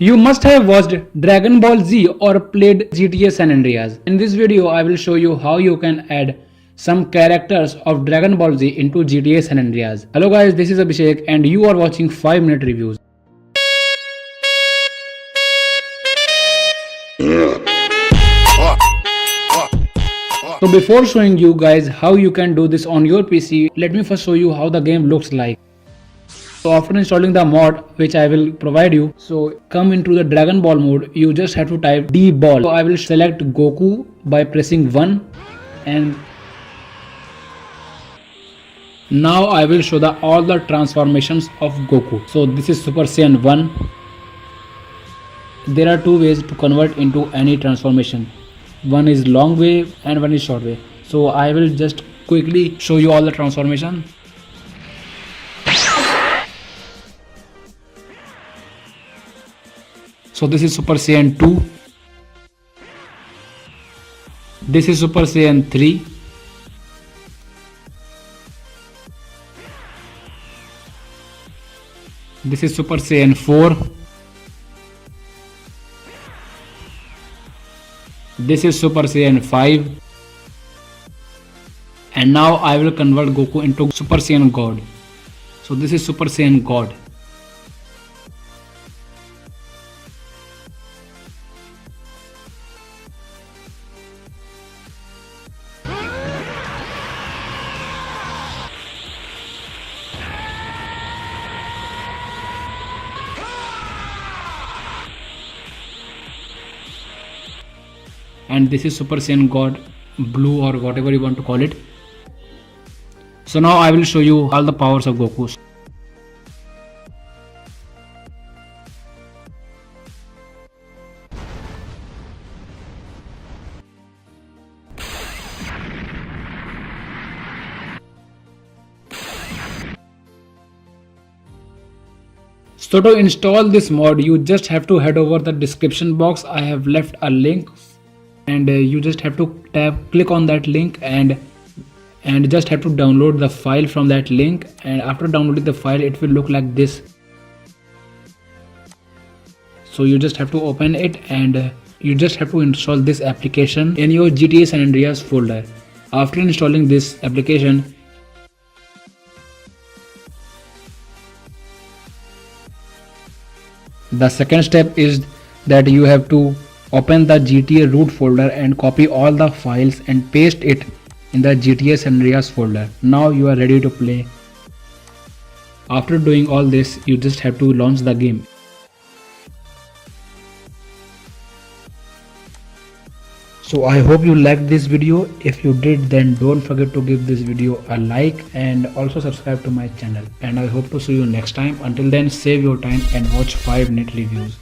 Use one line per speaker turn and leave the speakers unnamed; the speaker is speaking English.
You must have watched Dragon Ball Z or played GTA San Andreas. In this video, I will show you how you can add some characters of Dragon Ball Z into GTA San Andreas. Hello guys, this is Abhishek and you are watching 5-minute reviews. So before showing you guys how you can do this on your PC, let me first show you how the game looks like. So after installing the mod which I will provide you, so come into the Dragon Ball mode, you just have to type D ball. So I will select Goku by pressing 1 and now I will show all the transformations of Goku. So this is Super Saiyan 1. There are two ways to convert into any transformation. One is long way and one is short way. So I will just quickly show you all the transformation. So this is Super Saiyan 2. This is Super Saiyan 3. This is Super Saiyan 4. This is Super Saiyan 5. And now I will convert Goku into Super Saiyan God. So this is Super Saiyan God. And this is Super Saiyan God Blue or whatever you want to call it. So now I will show you all the powers of Goku. So to install this mod, you just have to head over the description box. I have left a link. And you just have to click on that link and just have to download the file from that link, and after downloading the file it will look like this. So you just have to open it and you just have to install this application in your GTA San Andreas folder. After installing this application, the second step is that you have to open the GTA root folder and copy all the files and paste it in the GTA San Andreas folder. Now you are ready to play. After doing all this, you just have to launch the game. So I hope you liked this video. If you did, then don't forget to give this video a like and also subscribe to my channel. And I hope to see you next time. Until then, save your time and watch 5-minute reviews.